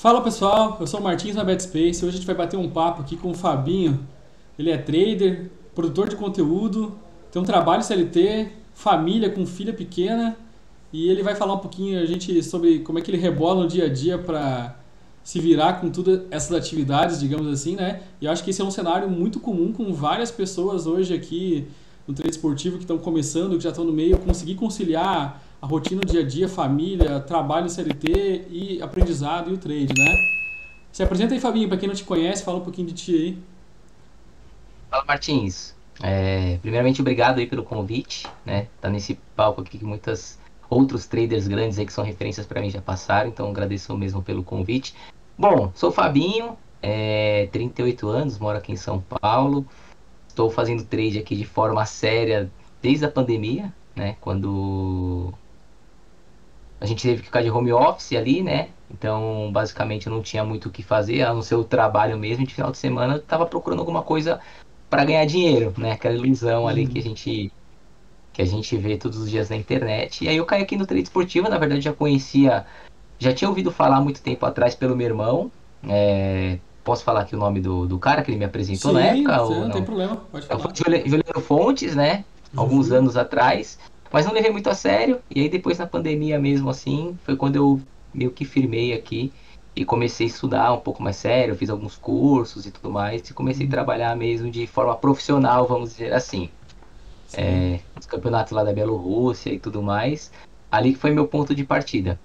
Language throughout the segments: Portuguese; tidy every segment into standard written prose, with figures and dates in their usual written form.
Fala pessoal, eu sou o Martins na BetSpace. Hoje a gente vai bater um papo aqui com o Fabinho. Ele é trader, produtor de conteúdo, tem um trabalho CLT, família com filha pequena e ele vai falar um pouquinho a gente sobre como é que ele rebola no dia a dia para se virar com todas essas atividades, digamos assim, né? E eu acho que esse é um cenário muito comum com várias pessoas hoje aqui no trade esportivo que estão começando, que já estão no meio, conseguir conciliar a rotina do dia a dia, família, trabalho CLT e aprendizado e o trade, né? Se apresenta aí, Fabinho, para quem não te conhece, fala um pouquinho de ti aí. Fala, Martins. Primeiramente, obrigado aí pelo convite, né? Tá nesse palco aqui que muitos outros traders grandes aí que são referências para mim já passaram, então agradeço mesmo pelo convite. Bom, sou o Fabinho, 38 anos, moro aqui em São Paulo. Estou fazendo trade aqui de forma séria desde a pandemia, né? Quando a gente teve que ficar de home office ali, né? Então, basicamente, eu não tinha muito o que fazer, a não ser o trabalho mesmo. De final de semana, eu estava procurando alguma coisa para ganhar dinheiro, né? Aquela ilusão ali Uhum. que a gente vê todos os dias na internet. E aí eu caí aqui no trade esportivo, na verdade já conhecia, já tinha ouvido falar muito tempo atrás pelo meu irmão. Posso falar aqui o nome do cara que ele me apresentou na Sim, época não ou tem não? problema, pode Foi falar. Juliano Fontes, né? Alguns Juju. anos atrás. Mas não levei muito a sério. E aí depois na pandemia mesmo assim, foi quando eu meio que firmei aqui e comecei a estudar um pouco mais sério, fiz alguns cursos e tudo mais, e comecei a Uhum. trabalhar mesmo de forma profissional, vamos dizer assim. Sim, Os campeonatos lá da Bielorrússia e tudo mais. Ali que foi meu ponto de partida.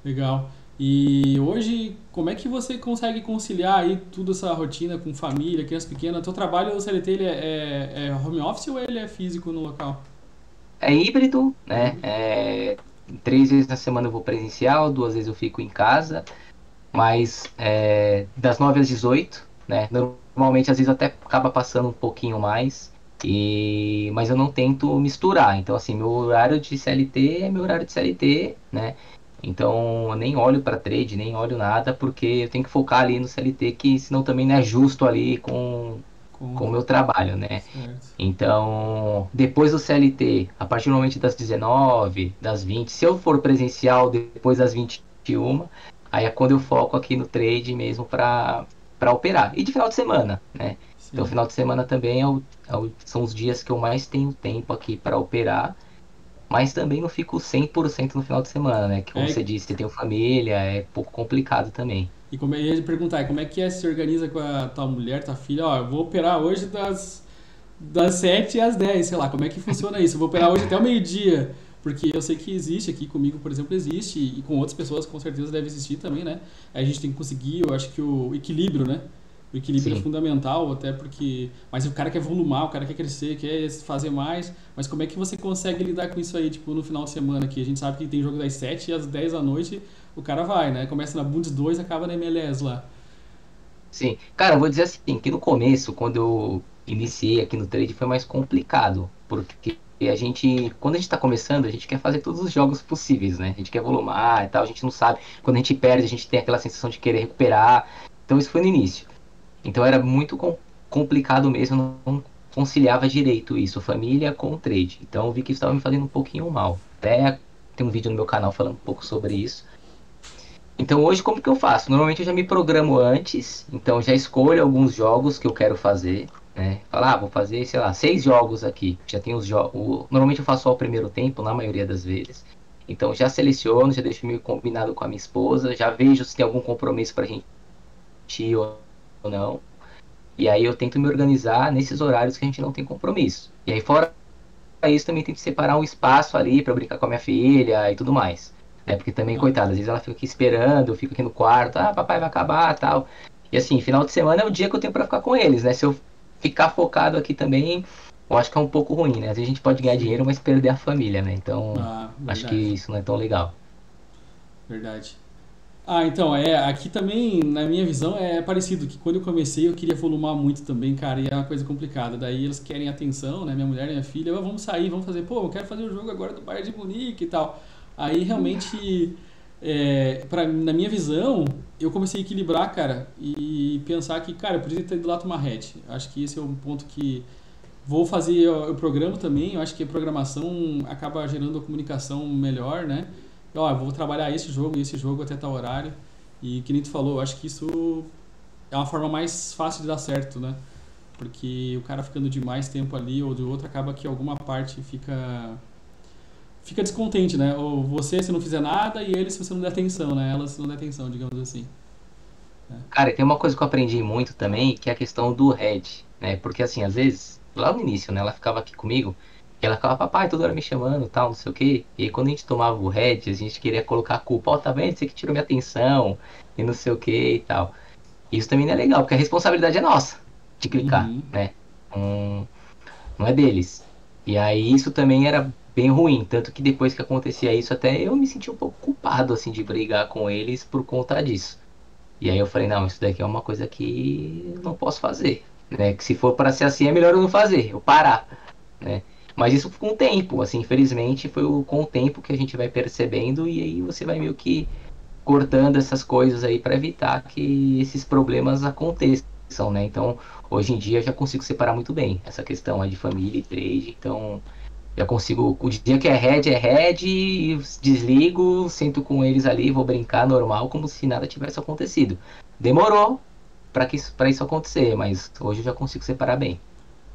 legal. E hoje, como é que você consegue conciliar aí toda essa rotina com família, criança pequena? Teu trabalho, o CLT, ele é home office ou ele é físico no local? É híbrido, É né? híbrido? 3 vezes na semana eu vou presencial, 2 vezes eu fico em casa. Mas das 9 às 18, né? Normalmente, às vezes, até acaba passando um pouquinho mais. Mas eu não tento misturar. Então, assim, meu horário de CLT é meu horário de CLT, né? Então, eu nem olho para trade, nem olho nada, porque eu tenho que focar ali no CLT, que senão também não é justo ali com o Com... meu trabalho, né? Certo. Então, depois do CLT, a partir do momento das 19, das 20, se eu for presencial depois das 21, aí é quando eu foco aqui no trade mesmo para operar. E de final de semana, né? Então, Sim. final de semana também são os dias que eu mais tenho tempo aqui para operar, mas também não fico 100% no final de semana, né? Que como você É, disse, você tem família, é um pouco complicado também. e como eu ia perguntar, como é que é se organiza com a tua mulher, tua filha? Ó, eu vou operar hoje das 7 às 10, sei lá, como é que funciona isso? Eu vou operar hoje até o meio-dia, porque eu sei que existe aqui comigo, por exemplo, existe, e com outras pessoas com certeza deve existir também, né? Aí a gente tem que conseguir, eu acho que o equilíbrio, né? O equilíbrio é Sim. fundamental, até porque. Mas o cara quer volumar, o cara quer crescer, quer fazer mais. Mas como é que você consegue lidar com isso aí, tipo, no final de semana aqui? A gente sabe que tem jogo das 7 às 10 da noite, o cara vai, né? Começa na Bundes 2, acaba na MLS lá. Sim, cara, eu vou dizer assim, que no começo, quando eu iniciei aqui no trade, foi mais complicado, porque quando a gente tá começando, a gente quer fazer todos os jogos possíveis, né? A gente quer volumar e tal, a gente não sabe, quando a gente perde, a gente tem aquela sensação de querer recuperar. Então isso foi no início. Então era muito complicado mesmo, não conciliava direito isso, família com o trade. Então eu vi que isso estava me fazendo um pouquinho mal. Até tem um vídeo no meu canal falando um pouco sobre isso. Então hoje como que eu faço? Normalmente eu já me programo antes, então já escolho alguns jogos que eu quero fazer, né? Falar, vou fazer, sei lá, 6 jogos aqui. Já tem os jogos. Normalmente eu faço só o primeiro tempo, na maioria das vezes. Então já seleciono, já deixo meio combinado com a minha esposa, já vejo se tem algum compromisso pra gente ir ou não. E aí eu tento me organizar nesses horários que a gente não tem compromisso. E aí fora isso também tento separar um espaço ali pra eu brincar com a minha filha e tudo mais. Né? Porque também, Ah, coitada, às vezes ela fica aqui esperando, eu fico aqui no quarto, papai vai acabar, tal. E assim, final de semana é o dia que eu tenho pra ficar com eles, né? Se eu ficar focado aqui também, eu acho que é um pouco ruim, né? Às vezes a gente pode ganhar sim. dinheiro, mas perder a família, né? Então, Ah, acho que verdade. isso não é tão legal. Verdade. Ah, então, aqui também, na minha visão, é parecido, que quando eu comecei eu queria volumar muito também, cara, e é uma coisa complicada. Daí eles querem atenção, né, minha mulher e minha filha, vamos sair, vamos fazer, pô, eu quero fazer o jogo agora do Bayern de Munique e tal. Aí realmente, na minha visão, eu comecei a equilibrar, cara, e pensar que, cara, eu podia ter ido lá tomar head. Acho que esse é um ponto que vou fazer, eu programo também, eu acho que a programação acaba gerando a comunicação melhor, né? Ó, eu vou trabalhar esse jogo e esse jogo até tal horário. E que nem tu falou, eu acho que isso é uma forma mais fácil de dar certo, né? Porque o cara ficando de mais tempo ali ou de outro, acaba que alguma parte fica descontente, né? Ou você se não fizer nada e ele se você não der atenção, né? Ela se não der atenção, digamos assim. Né? Cara, e tem uma coisa que eu aprendi muito também, que é a questão do head, né? Porque assim, às vezes, lá no início, né, ela ficava aqui comigo, e ela ficava, papai, toda hora me chamando, tal, não sei o quê. E aí quando a gente tomava o head, a gente queria colocar a culpa, ó, tá vendo? Você que tirou minha atenção, e não sei o quê e tal. Isso também não é legal, porque a responsabilidade é nossa de clicar, Uhum. né? Não, não é deles. E aí isso também era bem ruim, tanto que depois que acontecia isso, até eu me senti um pouco culpado, assim, de brigar com eles por conta disso. E aí eu falei, não, isso daqui é uma coisa que eu não posso fazer, né? Que se for para ser assim é melhor eu não fazer, eu parar, né? Mas isso com o tempo, assim, infelizmente foi com o tempo que a gente vai percebendo e aí você vai meio que cortando essas coisas aí para evitar que esses problemas aconteçam, né? Então, hoje em dia eu já consigo separar muito bem essa questão aí de família e trade, então já consigo, o dia que é head, desligo, sento com eles ali, vou brincar normal, como se nada tivesse acontecido. Demorou para isso acontecer, mas hoje eu já consigo separar bem.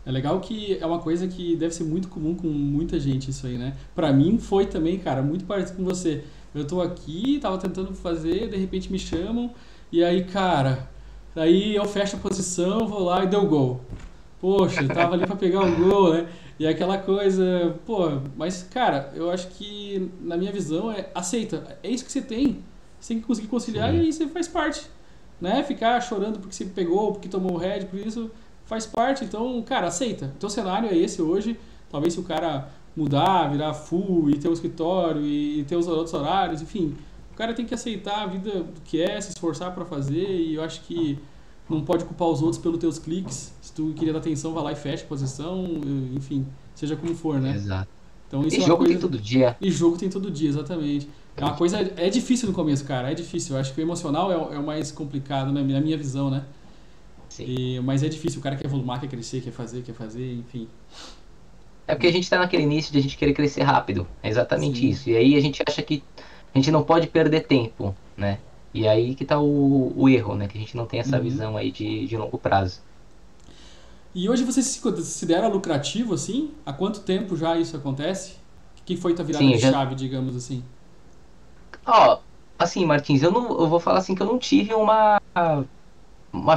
É legal que é uma coisa que deve ser muito comum com muita gente isso aí, né? Pra mim foi também, cara, muito parecido com você. Eu tô aqui, tava tentando fazer, de repente me chamam, e aí, cara, daí eu fecho a posição, vou lá e deu gol. Poxa, eu tava ali pra pegar o gol, né? E aquela coisa, pô, mas cara, eu acho que na minha visão é aceita, é isso que você tem. Você tem que conseguir conciliar e Sim, aí você faz parte, né? Ficar chorando porque você pegou, porque tomou o head, por isso faz parte. Então, cara, aceita. O teu cenário é esse hoje. Talvez se o cara mudar, virar full e ter um escritório e ter os outros horários, enfim, o cara tem que aceitar a vida do que é, se esforçar pra fazer e eu acho que não pode culpar os outros pelos teus cliques. Se tu queria dar atenção, vai lá e fecha a posição, enfim, seja como for, né? exato. Então E isso é uma jogo tem coisa. todo dia. E jogo tem todo dia, exatamente. É uma coisa. É difícil no começo, cara. É difícil. Eu acho que o emocional é o mais complicado, né? Na minha visão, né? Sim. Mas é difícil. O cara quer volumar, quer crescer, quer fazer, enfim. É porque a gente tá naquele início de a gente querer crescer rápido. É exatamente Sim. isso. E aí a gente acha que a gente não pode perder tempo, né? E aí que tá o erro, né? Que a gente não tem essa Uhum. visão aí de longo prazo. E hoje você se considera lucrativo, assim? Há quanto tempo já isso acontece? O que foi tua virada Sim, de eu já. chave, digamos assim? Ó, assim, Martins, eu vou falar assim que eu não tive uma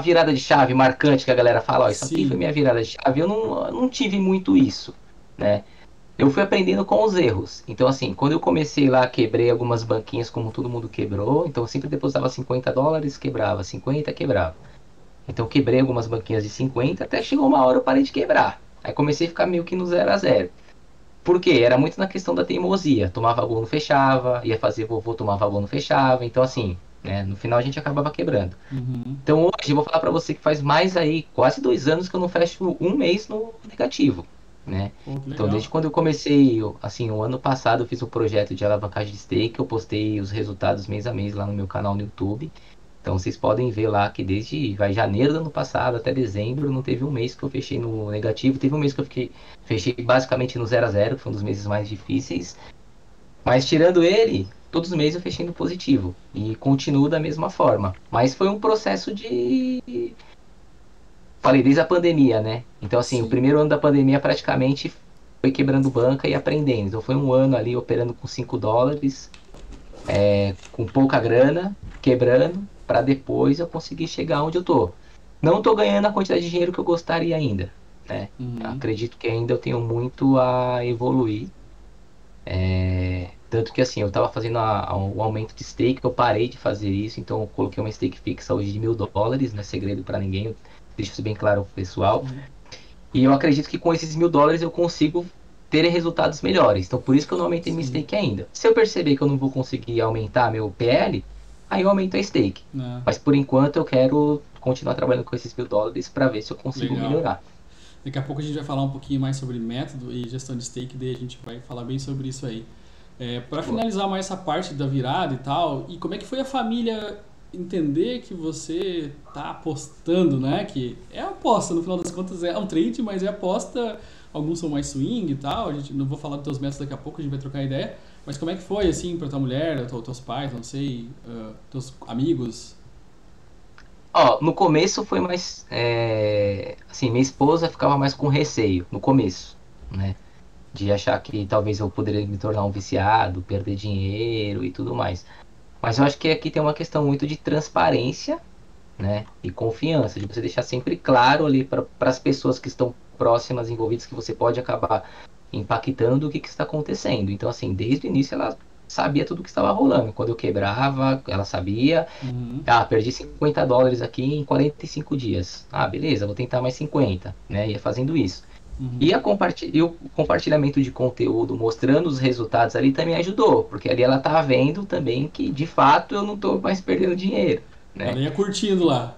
virada de chave marcante que a galera fala, ó, isso aqui foi Sim. minha virada de chave. Eu não tive muito isso, né? Eu fui aprendendo com os erros. Então, assim, quando eu comecei lá, quebrei algumas banquinhas como todo mundo quebrou. Então, eu sempre depositava US$ 50, quebrava, 50, quebrava. Então, eu quebrei algumas banquinhas de 50 até chegou uma hora eu parei de quebrar. Aí comecei a ficar meio que no zero a zero. Por quê? Era muito na questão da teimosia. Tomava gol, não fechava, ia fazer vovô, tomava gol, não fechava. Então, assim, né, no final a gente acabava quebrando. Uhum. Então, hoje eu vou falar para você que faz mais aí, quase 2 anos que eu não fecho um mês no negativo, né? Pô, que Então, desde legal. quando eu comecei, assim, o ano passado eu fiz um projeto de alavancagem de stake, eu postei os resultados mês a mês lá no meu canal no YouTube. Então, vocês podem ver lá que desde janeiro do ano passado até dezembro não teve um mês que eu fechei no negativo. Teve um mês que eu fechei basicamente no zero a zero, que foi um dos meses mais difíceis. Mas tirando ele, todos os meses eu fechei no positivo. E continuo da mesma forma. Mas foi um processo de. Falei, desde a pandemia, né? Então, assim, o Sim. primeiro ano da pandemia praticamente foi quebrando banca e aprendendo. Então, foi um ano ali operando com US$ 5, com pouca grana, quebrando, para depois eu conseguir chegar onde eu tô. Não tô ganhando a quantidade de dinheiro que eu gostaria ainda, né? Uhum. Acredito que ainda eu tenho muito a evoluir. Tanto que assim, eu tava fazendo o aumento de stake, eu parei de fazer isso, então eu coloquei uma stake fixa hoje de US$ 1.000, não é segredo para ninguém, eu deixo isso bem claro pro pessoal. Sim. E eu acredito que com esses US$ 1.000 eu consigo ter resultados melhores. Então por isso que eu não aumentei minha Sim. stake ainda. Se eu perceber que eu não vou conseguir aumentar meu PL, aí eu aumento a stake. Né? Mas por enquanto eu quero continuar trabalhando com esses US$ 1.000 para ver se eu consigo Legal. melhorar. Daqui a pouco a gente vai falar um pouquinho mais sobre método e gestão de stake, daí a gente vai falar bem sobre isso aí. Para Boa. finalizar mais essa parte da virada e tal, e como é que foi a família entender que você tá apostando, né? Que é aposta, no final das contas é um trade, mas é aposta. Alguns são mais swing e tal. A gente não vou falar dos teus métodos daqui a pouco, a gente vai trocar ideia. Mas como é que foi, assim, pra tua mulher, teus pais, não sei, teus amigos? Ó, no começo foi mais. Assim, minha esposa ficava mais com receio, no começo, né? De achar que talvez eu poderia me tornar um viciado, perder dinheiro e tudo mais. Mas eu acho que aqui tem uma questão muito de transparência, né? E confiança, de você deixar sempre claro ali para as pessoas que estão próximas, envolvidas, que você pode acabar impactando o que está acontecendo. Então, assim, desde o início ela sabia tudo o que estava rolando. Quando eu quebrava, ela sabia. Uhum, Ah, perdi US$ 50 aqui em 45 dias. Ah, beleza, vou tentar mais 50, né? Ia fazendo isso. uhum. E o compartilhamento de conteúdo, mostrando os resultados ali também ajudou, porque ali ela tá vendo também que de fato eu não tô mais perdendo dinheiro, Ela né? ia curtindo lá.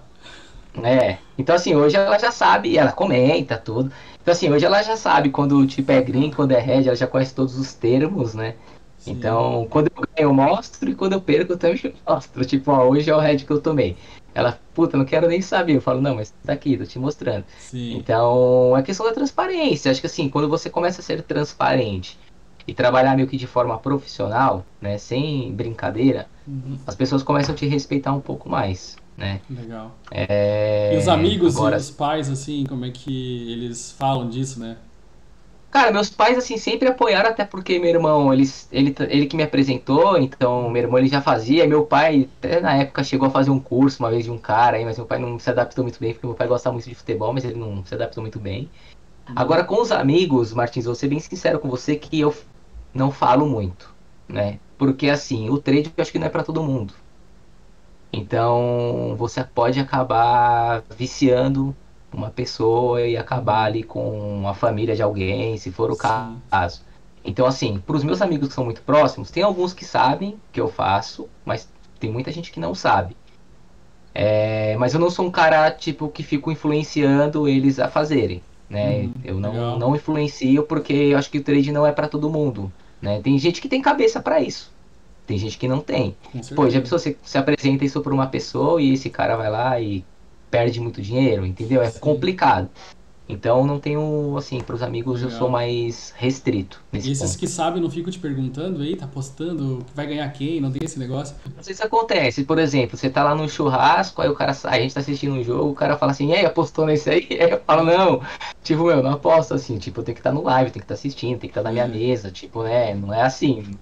Então assim, hoje ela já sabe, ela comenta tudo. Então assim, hoje ela já sabe quando o tipo é green, quando é red, ela já conhece todos os termos, né? Sim, Então, quando eu ganho, eu mostro, e quando eu perco, eu também mostro. Tipo, ó, hoje é o red que eu tomei. Ela, puta, não quero nem saber. Eu falo, não, mas tá aqui, tô te mostrando. sim. Então, é questão da transparência. Acho que assim, quando você começa a ser transparente e trabalhar meio que de forma profissional, né, sem brincadeira, Uhum, as pessoas começam a te respeitar um pouco mais, né? legal. E os amigos e Agora, os pais, assim, como é que eles falam disso, né? cara, meus pais, assim, sempre apoiaram, até porque meu irmão, ele que me apresentou, então meu irmão ele já fazia, meu pai, até na época, chegou a fazer um curso uma vez de um cara aí, mas meu pai não se adaptou muito bem, porque meu pai gosta muito de futebol, mas ele não se adaptou muito bem. Uhum, Agora, com os amigos, Martins, vou ser bem sincero com você que eu não falo muito, né? Porque, assim, o trade eu acho que não é pra todo mundo. Então, você pode acabar viciando uma pessoa e acabar uhum, ali com a família de alguém, se for o sim. caso. Então, assim, para os meus amigos que são muito próximos, tem alguns que sabem que eu faço, mas tem muita gente que não sabe. Mas eu não sou um cara, tipo, que fico influenciando eles a fazerem, né? Uhum, Eu legal. não influencio porque eu acho que o trade não é para todo mundo, né? Tem gente que tem cabeça para isso. Tem gente que não tem. Com Pô, já certeza. pensou, você se apresenta isso pra uma pessoa e esse cara vai lá e perde muito dinheiro, entendeu? É Sim, complicado. Então não tenho, assim, pros amigos eu sou legal. mais restrito E nesse esses que ponto. sabem não ficam te perguntando aí, tá postando, que vai ganhar quem, não tem esse negócio? Às vezes acontece, por exemplo, você tá lá no churrasco, aí o cara sai, a gente tá assistindo um jogo, o cara fala assim, e aí, apostou nesse aí? Aí eu falo, não, tipo, meu, não aposto assim, tipo, eu tenho que estar no live, tenho que estar assistindo, tem que estar na minha É, mesa, tipo, né, não é assim.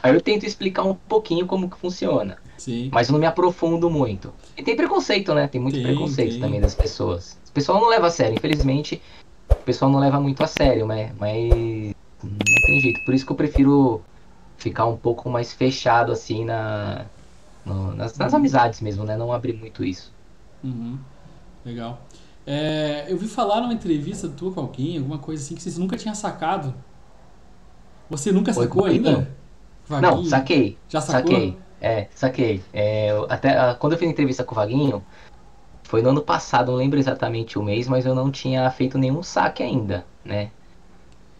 Aí eu tento explicar um pouquinho como que funciona. sim. Mas eu não me aprofundo muito. E tem preconceito, né? Tem muito Tem, preconceito tem. também das pessoas. O pessoal não leva a sério, infelizmente, o pessoal não leva muito a sério, né? Mas não tem jeito. Por isso que eu prefiro ficar um pouco mais fechado, assim, nas Uhum, amizades mesmo, né? Não abrir muito isso. uhum, legal. É, eu vi falar numa entrevista tua com alguém, alguma coisa assim, que você nunca tinha sacado. Você nunca Oi, com sacou o Vaguinho? ainda? Não, Vaguinho? saquei. Já sacou? Saquei. Saquei. Até quando eu fiz a entrevista com o Vaguinho, foi no ano passado, não lembro exatamente o mês, mas eu não tinha feito nenhum saque ainda, né?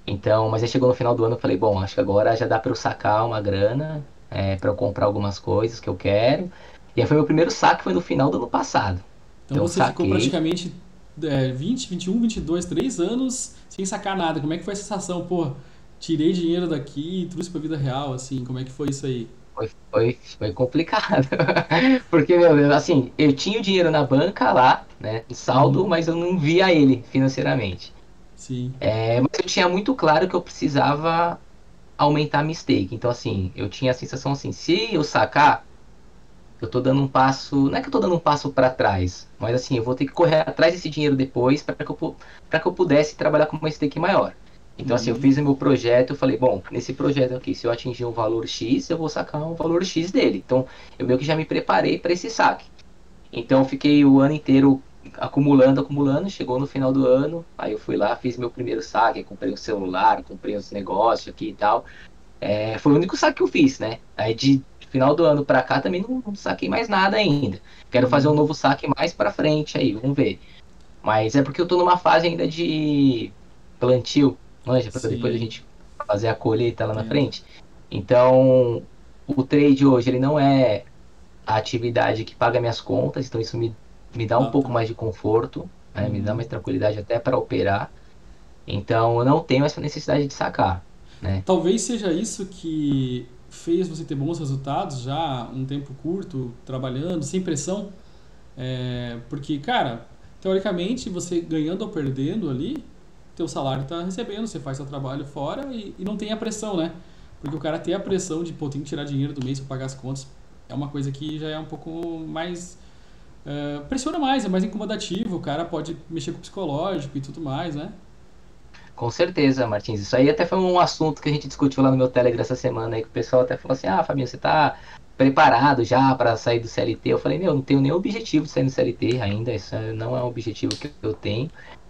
Então, mas aí chegou no final do ano, eu falei, bom, acho que agora já dá para eu sacar uma grana, para eu comprar algumas coisas que eu quero. E aí foi meu primeiro saque, foi no final do ano passado. Então Então, eu você ficou saquei. praticamente 20, 21, 22, 3 anos sem sacar nada. Como é que foi a sensação? Pô, tirei dinheiro daqui e trouxe pra vida real, assim. Como é que foi isso aí? Foi complicado. Porque, meu Deus, assim, eu tinha o dinheiro na banca lá, né, em saldo, Uhum, mas eu não via ele financeiramente. sim. Mas eu tinha muito claro que eu precisava aumentar a stake. Então, assim, eu tinha a sensação assim, se eu sacar, eu tô dando um passo, não é que eu tô dando um passo para trás, mas assim, eu vou ter que correr atrás desse dinheiro depois para que eu pudesse trabalhar com uma stake maior. Então assim, eu Uhum, fiz o meu projeto, eu falei, bom, nesse projeto aqui, se eu atingir um valor X, eu vou sacar um valor X dele. Então, eu meio que já me preparei para esse saque. Então, eu fiquei o ano inteiro acumulando, acumulando, chegou no final do ano, aí eu fui lá, fiz meu primeiro saque, comprei um celular, comprei os negócios aqui e tal. Foi o único saque que eu fiz, né? Aí de final do ano pra cá também não saquei mais nada ainda. Quero fazer um uhum, novo saque mais pra frente aí, vamos ver. Mas é porque eu tô numa fase ainda de plantio, manja, pra depois a sim, gente fazer a colheita lá na entendo. frente. Então, o trade hoje, ele não é a atividade que paga minhas contas, então isso me dá um Ah, pouco tá. mais de conforto, né? Me dá Uhum. mais tranquilidade até para operar. Então, eu não tenho essa necessidade de sacar. né? Talvez seja isso que fez você ter bons resultados já um tempo curto, trabalhando, sem pressão. Porque, cara, teoricamente, você ganhando ou perdendo ali, teu salário tá recebendo, você faz seu trabalho fora e não tem a pressão, né? Porque o cara tem a pressão de, pô, tem que tirar dinheiro do mês pra pagar as contas. É uma coisa que já é um pouco mais. Pressiona mais, é mais incomodativo, o cara pode mexer com o psicológico e tudo mais, né? Com certeza, Martins. Isso aí até foi um assunto que a gente discutiu lá no meu Telegram essa semana aí, que o pessoal até falou assim, ah, Fabinho, você tá preparado já para sair do CLT? Eu falei, meu, não tenho nenhum objetivo de sair do CLT ainda, isso não é um objetivo que eu tenho.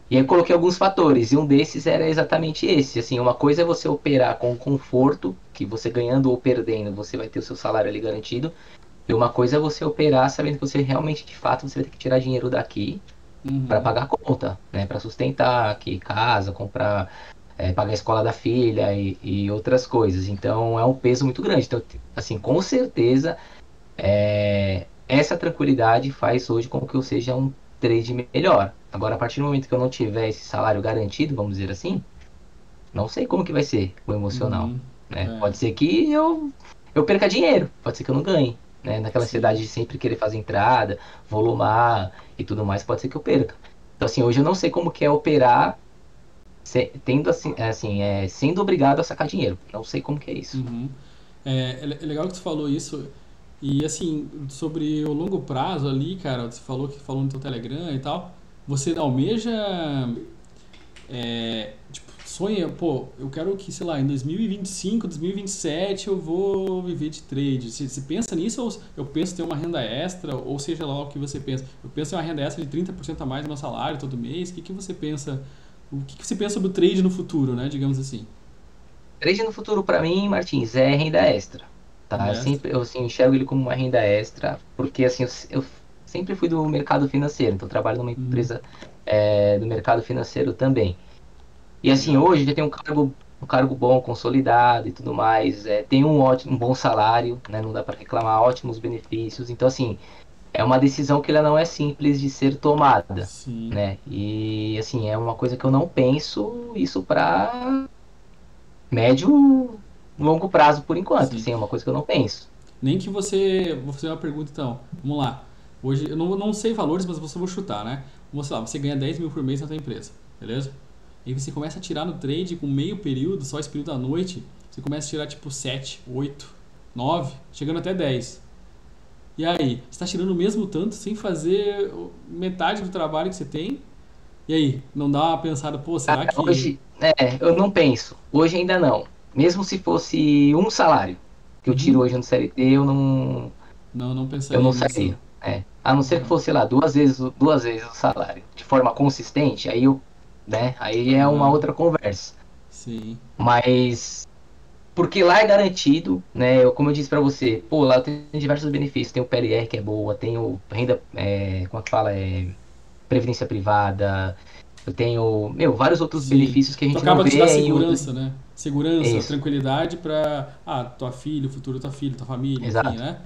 E aí eu coloquei alguns fatores, e um desses era exatamente esse, assim, uma coisa é você operar com conforto, que você ganhando ou perdendo, você vai ter o seu salário ali garantido, e uma coisa é você operar sabendo que você realmente, de fato, você vai ter que tirar dinheiro daqui para Uhum. pagar a conta, né? Para sustentar aqui casa, comprar, pagar a escola da filha e outras coisas. Então é um peso muito grande. Então, assim, com certeza, essa tranquilidade faz hoje com que eu seja um trade melhor. Agora, a partir do momento que eu não tiver esse salário garantido, vamos dizer assim, não sei como que vai ser o emocional, Uhum. né? É, Pode ser que eu perca dinheiro, pode ser que eu não ganhe, né? Naquela sim. ansiedade de sempre querer fazer entrada, volumar e tudo mais, pode ser que eu perca. Então, assim, hoje eu não sei como que é operar tendo assim, sendo obrigado a sacar dinheiro. Não sei como que é isso. Uhum. É legal que tu falou isso. E assim, sobre o longo prazo ali, cara, você falou que falou no teu Telegram e tal. Você almeja, tipo, sonha, pô, eu quero que, sei lá, em 2025, 2027 eu vou viver de trade. Você pensa nisso ou eu penso em ter uma renda extra, ou seja lá o que você pensa? Eu penso em uma renda extra de 30% a mais do meu salário todo mês. O que você pensa? O que você pensa sobre o trade no futuro, né? Digamos assim. Trade no futuro, para mim, Martins, é renda extra. Tá? Renda extra. Eu assim, enxergo ele como uma renda extra, porque assim, eu sempre fui do mercado financeiro, então eu trabalho numa Uhum. empresa do mercado financeiro também. E assim, Legal. hoje já tem um cargo bom, consolidado e tudo mais. Tem um bom salário, né? Não dá para reclamar, ótimos benefícios. Então, assim, é uma decisão que ela não é simples de ser tomada, Sim, né? E assim, é uma coisa que eu não penso isso para médio, longo prazo por enquanto. sim. Assim, é uma coisa que eu não penso. Nem que você. Vou fazer uma pergunta então. Vamos lá. Hoje, eu não sei valores, mas você vou chutar, né? Vamos lá, você ganha 10 mil por mês na tua empresa, beleza? E você começa a tirar no trade com meio período, só esse período à noite, você começa a tirar tipo 7, 8, 9, chegando até 10. E aí, você está tirando o mesmo tanto sem fazer metade do trabalho que você tem? E aí, não dá uma pensada, pô, será que. Hoje, eu não penso. Hoje ainda não. Mesmo se fosse um salário que eu tiro Uhum. hoje no CLT, Não, não eu pensaria não nisso. sairia. A não ser que Aham. fosse, sei lá, duas vezes o salário, de forma consistente, aí é uma Aham. outra conversa. Sim. Mas porque lá é garantido, né? Como eu disse pra você, pô, lá tem diversos benefícios. Tem o PLR que é boa, tem o renda, como é que fala? Previdência privada, eu tenho, vários outros Sim. benefícios que a Tu gente não acaba de te dar vê em outros. segurança, né? É Segurança, isso, tranquilidade pra, tua filha, o futuro da tua filha, tua família, enfim, exato. né?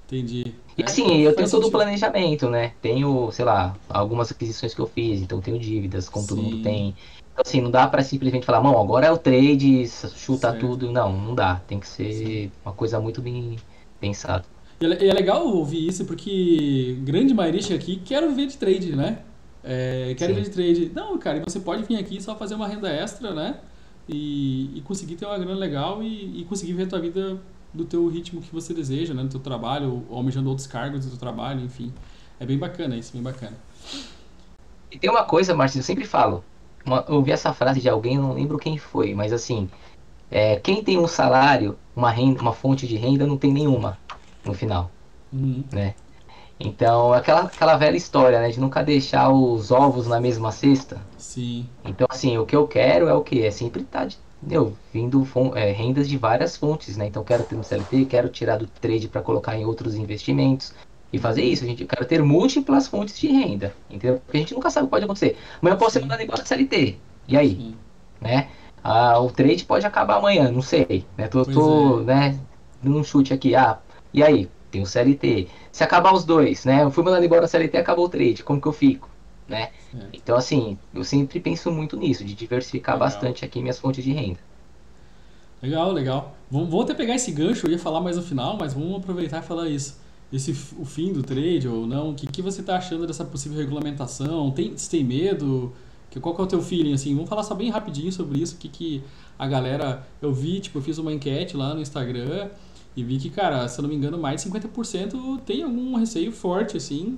Entendi. E assim, eu Faz tenho todo o sentido. planejamento, né? Tenho, sei lá, algumas aquisições que eu fiz, então tenho dívidas, como todo mundo Sim, tem. Então, assim, não dá pra simplesmente falar, não, agora é o trade, chuta certo. tudo. Não, não dá. Tem que Sim. ser uma coisa muito bem pensada. E é legal ouvir isso porque grande maioria chega aqui quer viver de trade, né? Quer viver Sim. de trade. Não, cara, e você pode vir aqui só fazer uma renda extra, né? E conseguir ter uma grana legal e conseguir ver a tua vida do teu ritmo que você deseja, né? Do teu trabalho, ou almejando outros cargos do teu trabalho, enfim. É bem bacana isso, bem bacana. E tem uma coisa, Marcos, eu sempre falo. Eu ouvi essa frase de alguém, eu não lembro quem foi, mas assim, quem tem um salário, uma renda, uma fonte de renda, não tem nenhuma no final, Uhum. né? Então, aquela velha história, né, de nunca deixar os ovos na mesma cesta. Sim, Então, assim, o que eu quero é o quê? É sempre estar, vindo rendas de várias fontes, né? Então, quero ter no CLT, quero tirar do trade para colocar em outros investimentos e fazer isso. Eu quero ter múltiplas fontes de renda, entendeu? Porque a gente nunca sabe o que pode acontecer. Amanhã eu posso ser sim, mandado embora do CLT. E aí? sim. Né? O trade pode acabar amanhã, não sei. Né? Pois é. Né, dando um chute aqui. E aí? Tem o CLT. Se acabar os dois, né? Eu fui mandado embora do CLT, acabou o trade. Como que eu fico? Né? É, Então, assim, eu sempre penso muito nisso, de diversificar legal. bastante aqui minhas fontes de renda. Legal, legal. Vamos até pegar esse gancho, eu ia falar mais no final, mas vamos aproveitar e falar isso. O fim do trade ou não, o que você está achando dessa possível regulamentação? Você tem medo? Qual que é o teu feeling, assim? Vamos falar só bem rapidinho sobre isso, que a galera... Eu vi, tipo, eu fiz uma enquete lá no Instagram e vi que, cara, se eu não me engano, mais de 50% tem algum receio forte, assim,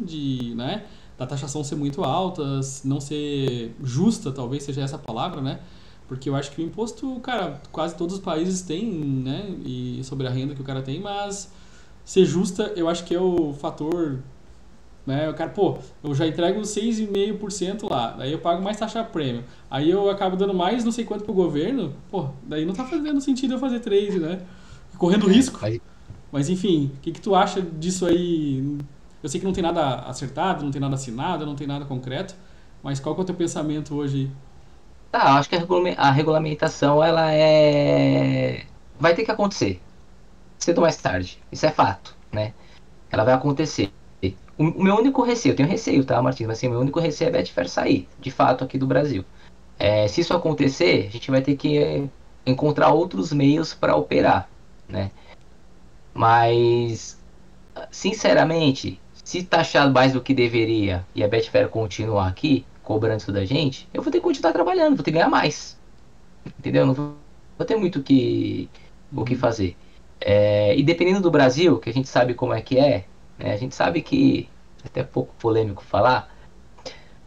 né, da taxação ser muito alta, não ser justa, talvez seja essa a palavra, né? Porque eu acho que o imposto, cara, quase todos os países têm, né? E sobre a renda que o cara tem, mas ser justa, eu acho que é o fator, né? O cara, pô, eu já entrego 6,5% lá, daí eu pago mais taxa prêmio. Aí eu acabo dando mais não sei quanto pro governo, pô, daí não tá fazendo sentido eu fazer trade, né? Correndo É, risco. mas Mas enfim, o que tu acha disso aí? Eu sei que não tem nada acertado, não tem nada assinado, não tem nada concreto, mas qual que é o teu pensamento hoje? tá, eu acho que a regulamentação ela é. Vai ter que acontecer, cedo ou mais tarde. Isso é fato, né? Ela vai acontecer. O meu único receio, eu tenho receio, tá, Martins? Mas assim, o meu único receio é a Betfair sair, de fato, aqui do Brasil. Se isso acontecer, a gente vai ter que encontrar outros meios para operar, né? Mas, sinceramente, se taxar mais do que deveria e a Betfair continuar aqui, cobrando isso da gente, eu vou ter que continuar trabalhando, vou ter que ganhar mais, entendeu? Não vou ter muito o que Uhum. fazer. E dependendo do Brasil, que a gente sabe como é que é, né? A gente sabe que, é até pouco polêmico falar,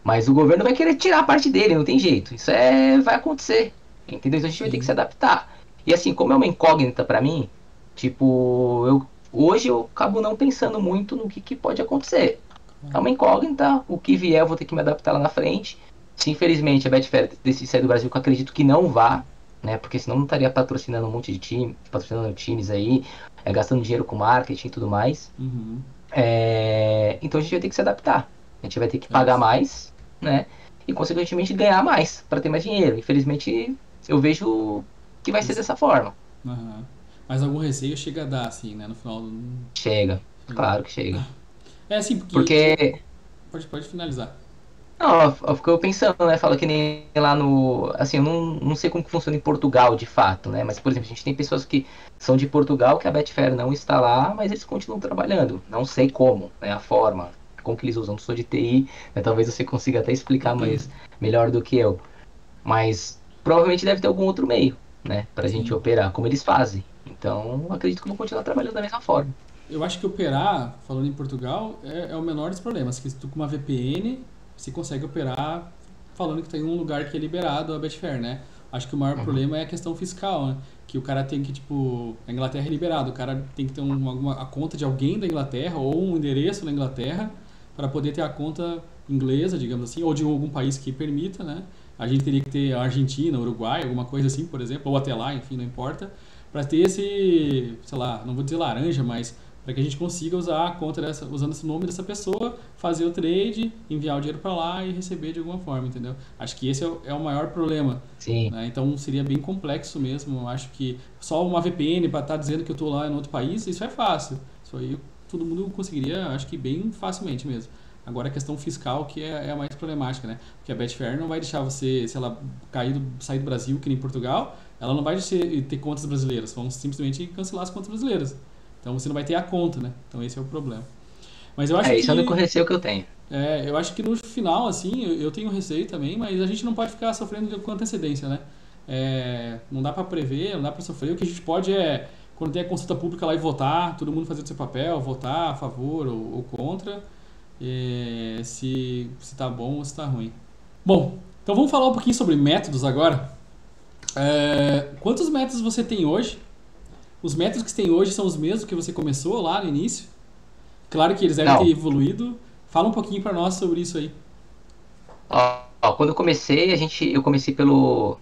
mas o governo vai querer tirar a parte dele, não tem jeito. Isso vai acontecer, entendeu? Então a gente vai ter que se Sim. adaptar. E assim, como é uma incógnita pra mim, tipo, hoje eu acabo não pensando muito no que pode acontecer. É uma incógnita, o que vier eu vou ter que me adaptar lá na frente. Se infelizmente a Betfair decidir sair do Brasil, que eu acredito que não vá, né? Porque senão não estaria patrocinando um monte de time, patrocinando times aí, gastando dinheiro com marketing e tudo mais. Uhum. Então a gente vai ter que se adaptar. A gente vai ter que É. pagar mais, né? E consequentemente ganhar mais para ter mais dinheiro. Infelizmente, eu vejo que vai ser Isso. dessa forma. Aham. Mas algum receio chega a dar, assim, né? No final. Chega, Chega. claro que chega. É assim, porque Porque pode finalizar. não, eu fico pensando, né? Fala que nem lá no. Assim, eu não sei como que funciona em Portugal de fato, né? Mas, por exemplo, a gente tem pessoas que são de Portugal que a Betfair não está lá, mas eles continuam trabalhando. Não sei como, né? A forma, como que eles usam. Não sou de TI, né? Talvez você consiga até explicar mais, melhor do que eu. Mas provavelmente deve ter algum outro meio, né? Pra gente Sim. operar, como eles fazem. Então, acredito que vão continuar trabalhando da mesma forma. Eu acho que operar, falando em Portugal, é o menor dos problemas. Que se tu com uma VPN, você consegue operar falando que tem um lugar que é liberado a Betfair, né? Acho que o maior Uhum. problema é a questão fiscal, né? Que o cara tem que, tipo, a Inglaterra é liberado, o cara tem que ter a conta de alguém da Inglaterra ou um endereço na Inglaterra para poder ter a conta inglesa, digamos assim, ou de algum país que permita, né? A gente teria que ter a Argentina, Uruguai, alguma coisa assim, por exemplo, ou até lá, enfim, não importa, para ter esse, sei lá, não vou dizer laranja, mas para que a gente consiga usar a conta usando esse nome dessa pessoa, fazer o trade, enviar o dinheiro para lá e receber de alguma forma, entendeu? Acho que esse é o maior problema, Sim. né? Então seria bem complexo mesmo. Eu acho que só uma VPN para estar dizendo que eu estou lá em outro país, isso é fácil. Isso aí todo mundo conseguiria, acho que bem facilmente mesmo. Agora a questão fiscal que é a mais problemática, né? Porque a Betfair não vai deixar você, se ela sair do Brasil, que nem Portugal, ela não vai ter contas brasileiras, vão simplesmente cancelar as contas brasileiras. Então você não vai ter a conta, né? Então esse é o problema. Mas eu acho Esse é o único que receio que eu tenho. eu acho que no final, assim, eu tenho receio também, mas a gente não pode ficar sofrendo com antecedência, né? Não dá pra prever, não dá pra sofrer. O que a gente pode é, quando tem a consulta pública lá e votar, todo mundo fazer o seu papel, votar a favor ou contra, se tá bom ou se tá ruim. Bom, então vamos falar um pouquinho sobre métodos agora. Quantos métodos você tem hoje? Os métodos que você tem hoje são os mesmos que você começou lá no início? Claro que eles devem ter Não, evoluído. Fala um pouquinho pra nós sobre isso aí. quando eu comecei, eu comecei pelo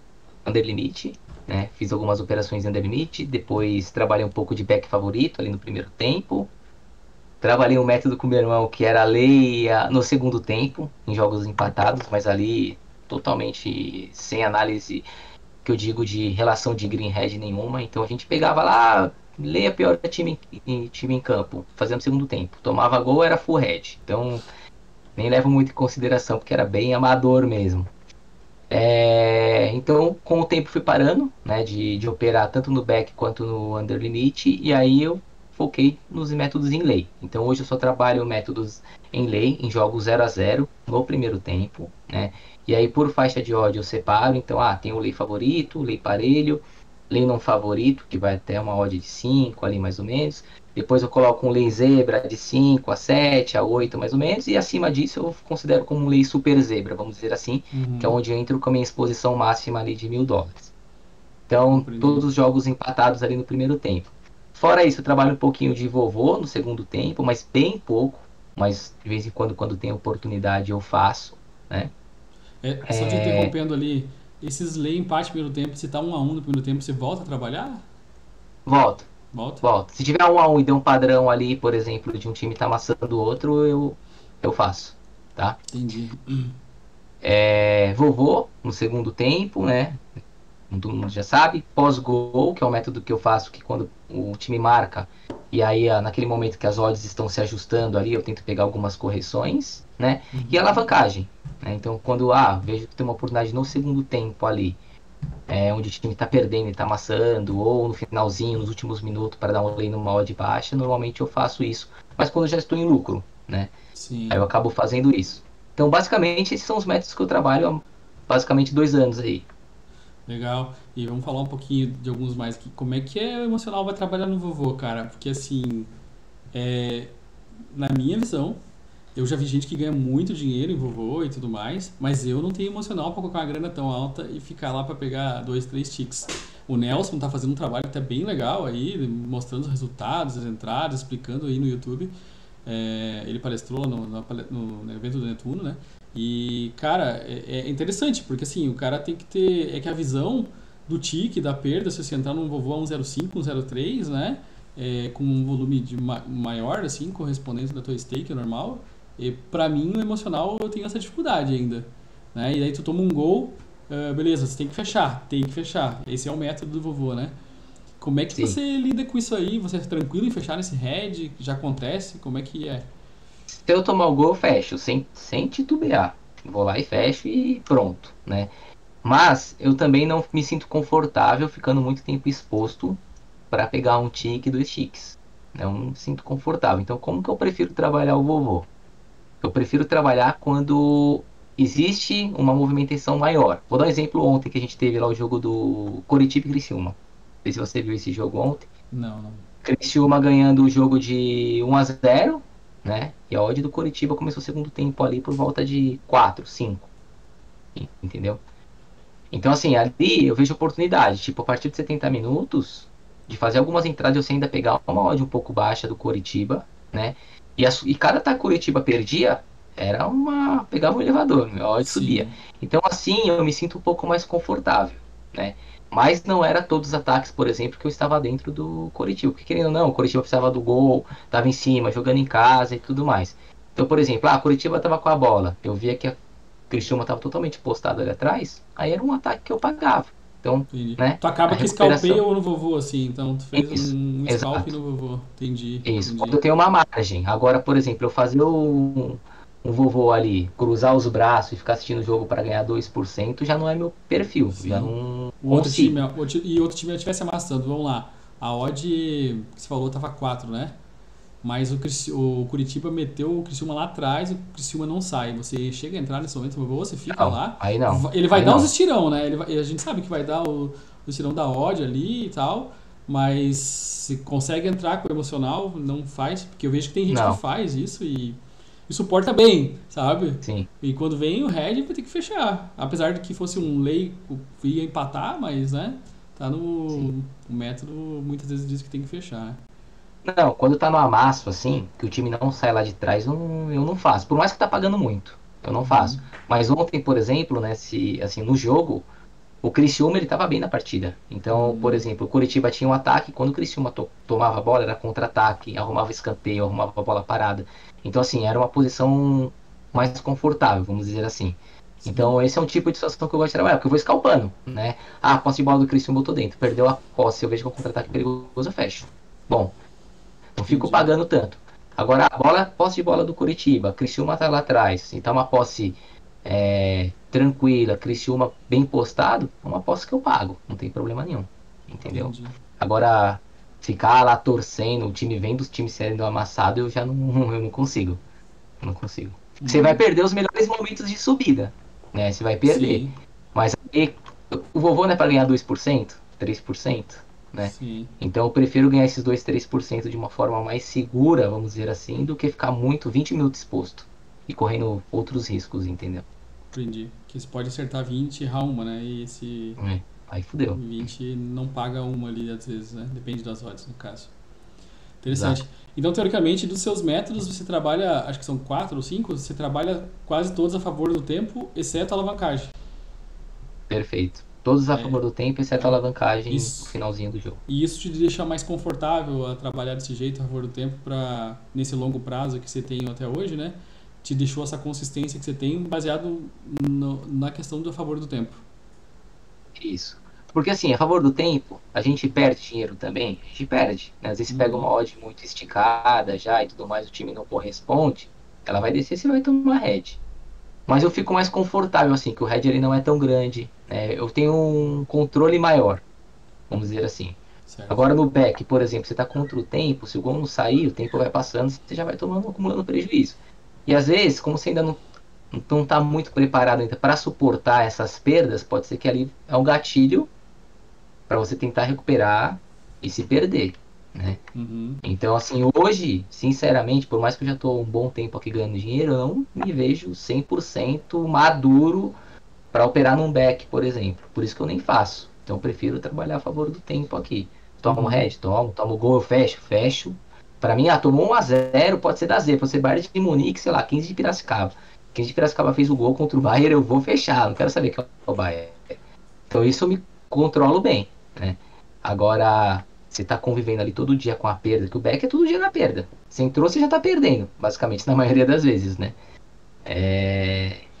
Under Limit, né? Fiz algumas operações em Under Limit, depois trabalhei um pouco de back favorito ali no primeiro tempo. Trabalhei um método com meu irmão que era lei no segundo tempo, em jogos empatados, mas ali totalmente sem análise que eu digo de relação de green red nenhuma. Então a gente pegava lá, leia pior time em campo, fazendo segundo tempo. Tomava gol, era full red. Então nem levo muito em consideração, porque era bem amador mesmo. Então, com o tempo fui parando, né, de operar tanto no back quanto no under limit, e aí eu foquei nos métodos em lei. Então hoje eu só trabalho métodos em lei, em jogos 0 a 0 no primeiro tempo, né? E aí por faixa de odd eu separo, então tem o lei favorito, lei parelho, lei não favorito, que vai até uma odd de 5 ali mais ou menos. Depois eu coloco um lei zebra de 5 a 7 a 8 mais ou menos, e acima disso eu considero como um lei super zebra, vamos dizer assim, que é Uhum. onde eu entro com a minha exposição máxima ali de US$ 1.000. Então, Compreendi. todos os jogos empatados ali no primeiro tempo. Fora isso, eu trabalho um pouquinho de vovô no segundo tempo, mas bem pouco. Mas de vez em quando, quando tem oportunidade, eu faço, né? Só te É, interrompendo ali, esses lay empate no primeiro tempo, se tá 1-1 no primeiro tempo, você volta a trabalhar? volto, Volta? volto. Se tiver 1 a 1 e der um padrão ali, por exemplo, de um time tá amassando o outro, eu faço, tá? Entendi. Vovô no segundo tempo, né? Todo mundo já sabe. Pós-gol, que é o método que eu faço, que quando o time marca, e aí naquele momento que as odds estão se ajustando ali, eu tento pegar algumas correções, né? E Uhum. alavancagem, né? Então, quando vejo que tem uma oportunidade no segundo tempo ali, onde o time está perdendo e está amassando, ou no finalzinho, nos últimos minutos, para dar um lay numa odd baixa, normalmente eu faço isso. Mas quando eu já estou em lucro, né? Aí Sim. eu acabo fazendo isso. Então, basicamente, esses são os métodos que eu trabalho há basicamente 2 anos aí. Legal. E vamos falar um pouquinho de alguns mais aqui. Como é que o emocional vai trabalhar no vovô, cara? Porque assim, é, na minha visão, eu já vi gente que ganha muito dinheiro em vovô e tudo mais, mas eu não tenho emocional pra colocar uma grana tão alta e ficar lá pra pegar dois, três ticks. O Nelson tá fazendo um trabalho que tá bem legal aí, mostrando os resultados, as entradas, explicando aí no YouTube. Ele palestrou lá no evento do Netuno, né? E, cara, é interessante, porque assim, o cara tem que ter. É que a visão do tique, da perda, se você entrar num vovô a 1,05, 1,03, né? Com um volume maior, assim, correspondente da tua stake normal. E pra mim, o emocional, eu tenho essa dificuldade ainda. Né? E aí tu toma um gol, beleza, você tem que fechar, tem que fechar. Esse é o método do vovô, né? Como é que Sim. você lida com isso aí? Você é tranquilo em fechar nesse head? Já acontece? Como é que é? Se eu tomar o gol, eu fecho, sem titubear. Vou lá e fecho e pronto, né? Mas eu também não me sinto confortável ficando muito tempo exposto para pegar um tique e dois tiques. Não me sinto confortável. Então, como que eu prefiro trabalhar o vovô? Eu prefiro trabalhar quando existe uma movimentação maior. Vou dar um exemplo ontem que a gente teve lá o jogo do Coritiba e Criciúma. Não sei se você viu esse jogo ontem. Não, não. Criciúma ganhando o jogo de 1 a 0, né? E a odd do Coritiba começou o segundo tempo ali por volta de 4, 5, entendeu? Então, assim, ali eu vejo oportunidade. Tipo, a partir de 70 minutos, de fazer algumas entradas, eu sei ainda pegar uma odd um pouco baixa do Coritiba, né? E cada ataque que o Coritiba perdia, era uma. Pegava um elevador, a odd subia. Sim, Então, assim, eu me sinto um pouco mais confortável, né? Mas não era todos os ataques, por exemplo, que eu estava dentro do Coritiba. Porque, querendo ou não, o Coritiba precisava do gol, estava em cima, jogando em casa e tudo mais. Então, por exemplo, a Coritiba estava com a bola. Eu via que a Criciúma estava totalmente postado ali atrás, aí era um ataque que eu pagava. Então, entendi. né, Tu a acaba que scalpeia recuperação. no vovô, assim, então tu fez Isso, um scalp exato. no vovô. Entendi, Isso. Quando entendi. eu tenho uma margem. Agora, por exemplo, eu fazer um vovô ali, cruzar os braços e ficar assistindo o jogo para ganhar 2% já não é meu perfil. Já Sim. não O outro time, consigo. e outro time estivesse amassando, vamos lá. A odd que você falou tava 4, né? Mas o Curitiba meteu o Criciúma lá atrás, o Criciúma não sai. Você chega a entrar nesse momento, você fica Não, lá, aí não. ele vai Aí dar uns não. estirão, né? A gente sabe que vai dar o estirão da odd ali e tal, mas se consegue entrar com o emocional, não faz, porque eu vejo que tem gente que Não. faz isso e suporta bem, sabe? Sim. E quando vem o Red vai ter que fechar. Apesar de que fosse um lei, ia empatar, mas né? Tá Sim. no o método, muitas vezes diz que tem que fechar. Né? Não, quando tá no amasso, assim, que o time não sai lá de trás, eu não faço. Por mais que tá pagando muito, eu não faço. Mas ontem, por exemplo, né, assim, no jogo, o Criciúma ele estava bem na partida. Então, por exemplo, o Curitiba tinha um ataque, quando o Criciúma tomava a bola, era contra-ataque, arrumava escanteio, arrumava a bola parada. Então, assim, era uma posição mais confortável, vamos dizer assim. Sim, Então, esse é um tipo de situação que eu gosto de trabalhar, porque eu vou escalpando, né? A posse de bola do Criciúma eu tô dentro, perdeu a posse, eu vejo que é um contra-ataque perigoso, eu fecho. Bom, não fico entendi. pagando tanto. Agora, posse de bola do Curitiba, Criciúma tá lá atrás, então uma posse tranquila, Criciúma bem postado, é uma aposta que eu pago, não tem problema nenhum, entendeu? Entendi. Agora, ficar lá torcendo, o time vendo os times sendo amassado, eu já não, eu não consigo, eu não consigo. Você vai Uhum. perder os melhores momentos de subida, né? Você vai perder. Sim, Mas aí, o vovô não é para ganhar 2%, 3%, né? sim, Então eu prefiro ganhar esses 2, 3% de uma forma mais segura, vamos dizer assim, do que ficar muito 20 minutos exposto e correndo outros riscos, entendeu? entendi. Que você pode acertar 20 e errar uma, né? E esse Aí fudeu. 20 não paga uma ali, às vezes, né? Depende das odds, no caso. Interessante. Exato. Então, teoricamente, dos seus métodos, você trabalha, acho que são 4 ou 5, você trabalha quase todos a favor do tempo, exceto a alavancagem. Perfeito. Todos a É, favor do tempo, exceto a é. alavancagem no Isso, finalzinho do jogo. e isso te deixa mais confortável a trabalhar desse jeito a favor do tempo para nesse longo prazo que você tem até hoje, né? Te deixou essa consistência que você tem baseado na questão do a favor do tempo. Isso. Porque assim, a favor do tempo, a gente perde dinheiro também? A gente perde, né? Às vezes você pega Uhum. uma odd muito esticada já e tudo mais, o time não corresponde, ela vai descer, você vai tomar head. Mas eu fico mais confortável assim, que o head ele não é tão grande, né? Eu tenho um controle maior, vamos dizer assim. Certo. Agora no back, por exemplo, você está contra o tempo, se o gol não sair, o tempo vai passando, você já vai tomando, acumulando prejuízo. E às vezes, como você ainda não está muito preparado ainda para suportar essas perdas, pode ser que ali é um gatilho para você tentar recuperar e se perder, né? Uhum. Então, assim, hoje, sinceramente, por mais que eu já estou um bom tempo aqui ganhando dinheiro, eu não me vejo 100% maduro para operar num back, por exemplo. Por isso que eu nem faço. Então, eu prefiro trabalhar a favor do tempo aqui. Tomo Uhum. head, tomo gol, eu fecho, fecho. Para mim, tomou 1-0, pode ser da Z, pode ser Bayern de Munique, sei lá, 15 de Piracicaba. 15 de Piracicaba fez o gol contra o Bayern, eu vou fechar, não quero saber que é o Bayern. Então, isso eu me controlo bem, né? Agora, você tá convivendo ali todo dia com a perda, que o back é todo dia na perda. Você entrou, você já tá perdendo, basicamente, na maioria das vezes, né?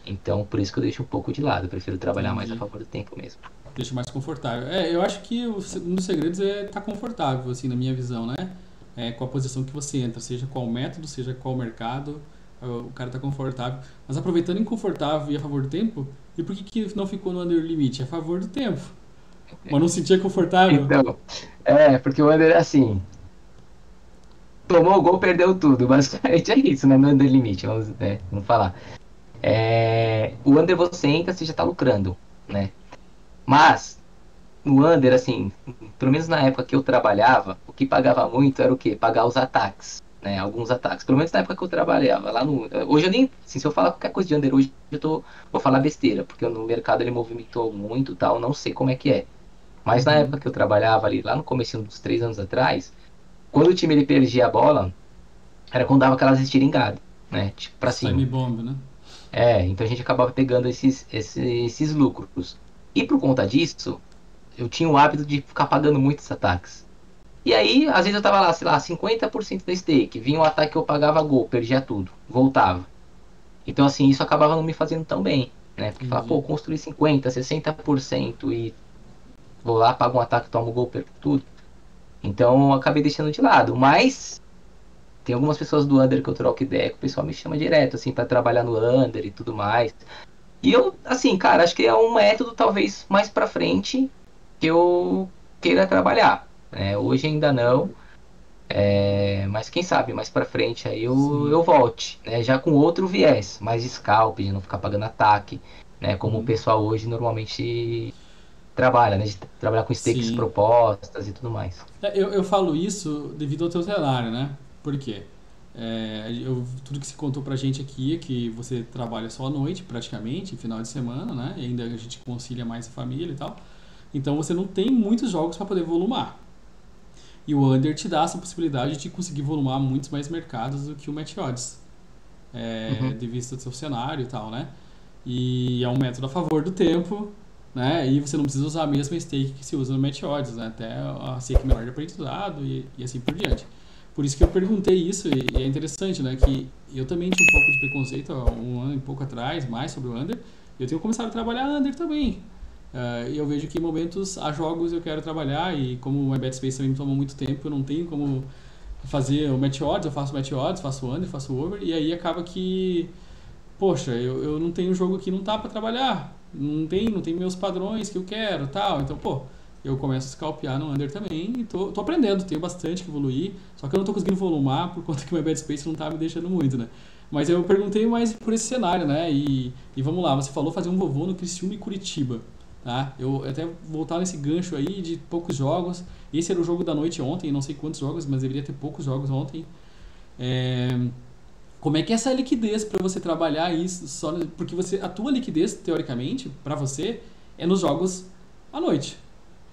Então, por isso que eu deixo um pouco de lado. Eu prefiro trabalhar mais a Entendi. favor do tempo mesmo. Deixa mais confortável. Eu acho que um dos segredos é estar confortável, assim, na minha visão, né? Com a posição que você entra, seja qual método, seja qual mercado, o cara tá confortável. Mas aproveitando inconfortável e a favor do tempo, e por que, que não ficou no under limit? A favor do tempo. Mas não se sentia confortável? Então, porque o Under é assim. Tomou o gol, perdeu tudo. Basicamente é isso, né? No Under limite, vamos falar. O Under você entra, você já tá lucrando, né? Mas, no Under, assim, pelo menos na época que eu trabalhava, o que pagava muito era o quê? Pagar os ataques, né? Alguns ataques. Pelo menos na época que eu trabalhava lá no. Hoje eu nem. Assim, se eu falar qualquer coisa de Under hoje, vou falar besteira, porque no mercado ele movimentou muito e tal, não sei como é que é. Mas na época Uhum. que eu trabalhava ali, lá no começo dos 3 anos atrás, quando o time ele perdia a bola, era quando dava aquelas estiringadas, né? Tipo, pra Time cima. bomb, né? Então a gente acabava pegando esses lucros. E por conta disso, eu tinha o hábito de ficar pagando muitos ataques. E aí, às vezes eu tava lá, sei lá, 50% da stake, vinha um ataque que eu pagava gol, perdia tudo, voltava. Então, assim, isso acabava não me fazendo tão bem, né? Porque falar, pô, Entendi. construí 50, 60% e vou lá, pago um ataque, tomo gol, perco tudo. Então, eu acabei deixando de lado. Mas tem algumas pessoas do Under que eu troco ideia, que o pessoal me chama direto, assim, pra trabalhar no Under e tudo mais. E eu, assim, cara, acho que é um método talvez mais pra frente que eu queira trabalhar. Hoje ainda não, mas quem sabe mais pra frente aí Sim. eu volte, né? Já com outro viés, mais de scalp, de não ficar pagando ataque, né? Como o Uhum. pessoal hoje normalmente trabalha, né? De trabalhar com stakes Sim. propostas e tudo mais. Eu falo isso devido ao teu cenário, né? Por quê? Tudo que se contou pra gente aqui é que você trabalha só à noite, praticamente, final de semana, né? E ainda a gente concilia mais a família e tal. Então você não tem muitos jogos para poder volumar. E o Under te dá essa possibilidade de conseguir volumar muitos mais mercados do que o Match Odds, Uhum. de vista do seu cenário e tal, né? E é um método a favor do tempo, né? E você não precisa usar a mesma stake que se usa no Match Odds, né? Até a stake menor de aprendizado e assim por diante. Por isso que eu perguntei isso, e é interessante, né? Que eu também tinha um pouco de preconceito há um ano e pouco atrás, mais sobre o Under. Eu tenho começado a trabalhar Under também. E eu vejo que em momentos há jogos eu quero trabalhar, e como o MyBetSpace também me toma muito tempo, eu não tenho como fazer o Match Odds, eu faço Match Odds, faço Under, faço Over, e aí acaba que poxa, eu não tenho jogo que não tá para trabalhar, não tem meus padrões que eu quero, tal. Então, pô, eu começo a scalpear no Under também e tô aprendendo, tenho bastante que evoluir, só que eu não tô conseguindo volumar por conta que o meu Bad Space não tá me deixando muito, né? Mas eu perguntei mais por esse cenário, né? E vamos lá, você falou fazer um vovô no Criciúma e Curitiba, tá? Eu até voltar nesse gancho aí de poucos jogos. Esse era o jogo da noite ontem, não sei quantos jogos, mas deveria ter poucos jogos ontem. É, como é que é essa liquidez para você trabalhar isso só porque a tua liquidez teoricamente para você é nos jogos à noite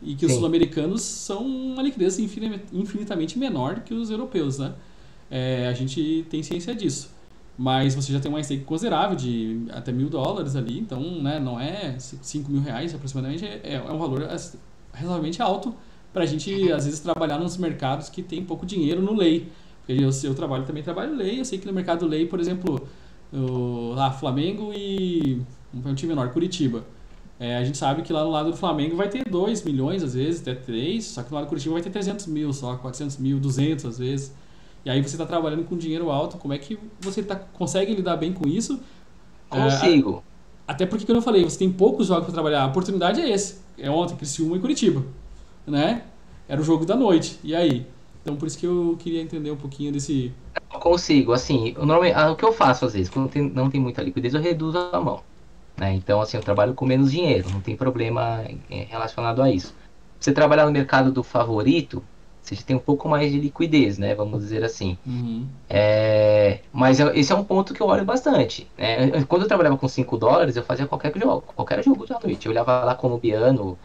e que os Sim. sul-americanos são uma liquidez infinitamente menor que os europeus, né? A gente tem ciência disso. Mas você já tem uma stake considerável de até US$ 1.000 ali, então né, não é R$ 5.000 aproximadamente, é um valor razoavelmente alto para a gente às vezes trabalhar nos mercados que tem pouco dinheiro no lei. Porque eu trabalho também trabalho lei, eu sei que no mercado lei, por exemplo, lá Flamengo e um time menor, Curitiba. A gente sabe que lá no lado do Flamengo vai ter 2 milhões, às vezes, até 3, só que no lado do Curitiba vai ter 300 mil só, 400 mil, 200 às vezes. E aí você está trabalhando com dinheiro alto, como é que você consegue lidar bem com isso? É, Consigo. até porque, como eu falei, você tem poucos jogos para trabalhar, a oportunidade é esse. É ontem, Criciúma e Curitiba, né? Era o jogo da noite, e aí? Então por isso que eu queria entender um pouquinho desse... Consigo, assim, o que eu faço às vezes, quando não tem muita liquidez, eu reduzo a mão, né? Então, assim, eu trabalho com menos dinheiro, não tem problema relacionado a isso. Você trabalhar no mercado do favorito, você já tem um pouco mais de liquidez, né? Vamos dizer assim. Uhum. Mas esse é um ponto que eu olho bastante, né? Quando eu trabalhava com US$ 5, eu fazia qualquer jogo da noite. Eu olhava lá colombiano,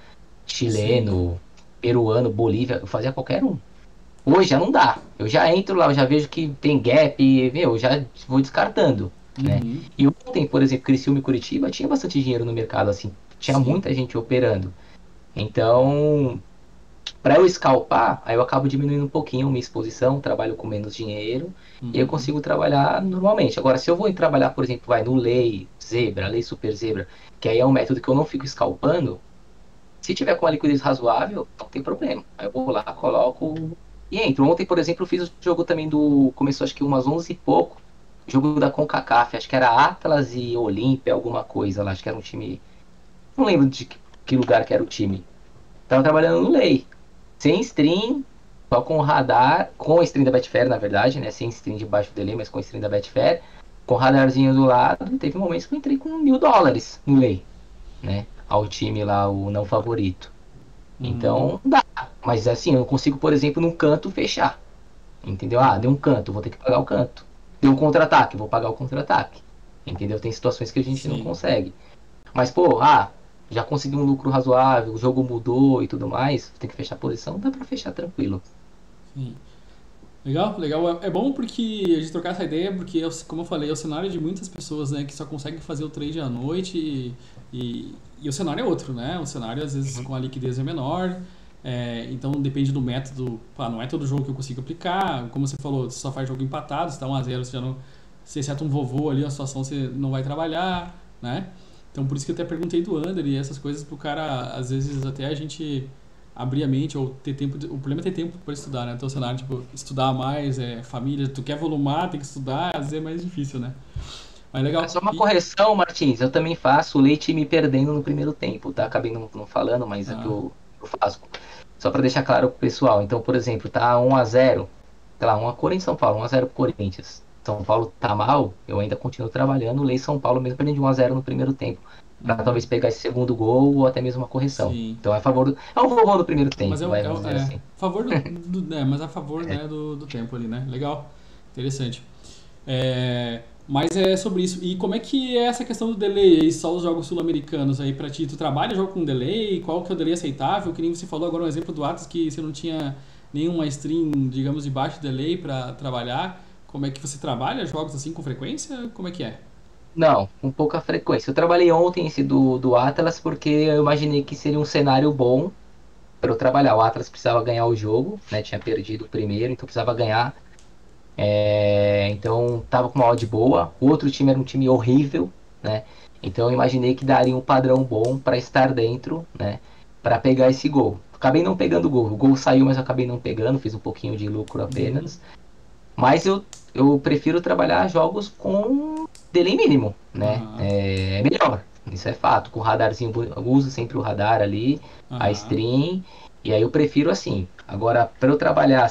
Sim. chileno, peruano, Bolívia, eu fazia qualquer um. Hoje já não dá. Eu já entro lá, eu já vejo que tem gap, meu, eu já vou descartando, né? Uhum. E ontem, por exemplo, Criciúma e Curitiba tinha bastante dinheiro no mercado, assim, tinha Sim. muita gente operando. Então, para eu scalpar, aí eu acabo diminuindo um pouquinho a minha exposição, trabalho com menos dinheiro e eu Uhum. consigo trabalhar normalmente. Agora, se eu vou trabalhar, por exemplo, vai no Lei Zebra, Lei Super Zebra, que aí é um método que eu não fico scalpando, se tiver com uma liquidez razoável, não tem problema. Aí eu vou lá, coloco e entro. Ontem, por exemplo, eu fiz o jogo também do. Começou acho que umas 11 e pouco. Jogo da CONCACAF, acho que era Atlas e Olímpia, alguma coisa lá. Acho que era um time. Não lembro de que lugar que era o time. Tava trabalhando no Lei. Sem stream, só com radar. Com a stream da Betfair, na verdade, né? Sem stream debaixo do delay, mas com a stream da Betfair. Com radarzinho do lado. E teve momentos que eu entrei com US$ 1.000 no Lei, né? Ao time lá, o não favorito. Uhum. Então, dá. Mas assim, eu não consigo, por exemplo, num canto fechar. Entendeu? Ah, deu um canto, vou ter que pagar o canto. Deu um contra-ataque, vou pagar o contra-ataque. Entendeu? Tem situações que a gente não Sim. consegue. Mas, pô, já consegui um lucro razoável, o jogo mudou e tudo mais, tem que fechar a posição, dá pra fechar tranquilo. Sim. Legal, legal. É bom porque a gente trocar essa ideia, porque, como eu falei, é o cenário de muitas pessoas, né, que só conseguem fazer o trade à noite e o cenário é outro, né? O cenário, às vezes, com a liquidez é menor, então depende do método. Pá, não é todo jogo que eu consigo aplicar. Como você falou, você só faz jogo empatado, se tá 1-0, você já não... Se exceto um vovô ali, a situação você não vai trabalhar, né? Então, por isso que eu até perguntei do Under e essas coisas pro cara, às vezes, até a gente abrir a mente ou ter tempo. O problema é ter tempo para estudar, né? Então, cenário, tipo, estudar mais, família, tu quer volumar, tem que estudar, às vezes é mais difícil, né? Mas É legal. só uma correção, Martins, eu também faço o Leite me perdendo no primeiro tempo, tá? Acabei não falando, mas é que Ah, eu faço. Só pra deixar claro pro pessoal. Então, por exemplo, tá 1-0, sei lá, uma Corinthians São Paulo, 1-0 pro Corinthians. São Paulo tá mal, eu ainda continuo trabalhando, lei São Paulo mesmo perdendo de 1-0 no primeiro tempo. Pra talvez pegar esse segundo gol ou até mesmo uma correção. sim. Então é a favor do. É um gol do primeiro Mas tempo, vai, vamos dizer a assim. favor mas a favor, né, do tempo ali, né? Legal. Interessante. Mas é sobre isso. E como é que é essa questão do delay aí, só os jogos sul-americanos aí pra ti? Tu trabalha jogo com delay? Qual que é o delay aceitável? Que nem você falou agora um exemplo do Atlas que você não tinha nenhuma stream, digamos, de baixo delay pra trabalhar. Como é que você trabalha jogos assim com frequência? Como é que é? Não, com pouca frequência. Eu trabalhei ontem esse do Atlas porque eu imaginei que seria um cenário bom para eu trabalhar. O Atlas precisava ganhar o jogo, né? Tinha perdido o primeiro, então precisava ganhar. Então tava com uma odd boa. O outro time era um time horrível, né? Então eu imaginei que daria um padrão bom para estar dentro, né? Para pegar esse gol. Acabei não pegando o gol. O gol saiu, mas eu acabei não pegando. Fiz um pouquinho de lucro Uhum. apenas. Mas eu prefiro trabalhar jogos com delay mínimo, né? Aham. É melhor, isso é fato. Com o radarzinho, eu uso sempre o radar ali, a Aham. stream, e aí eu prefiro assim. Agora, para eu trabalhar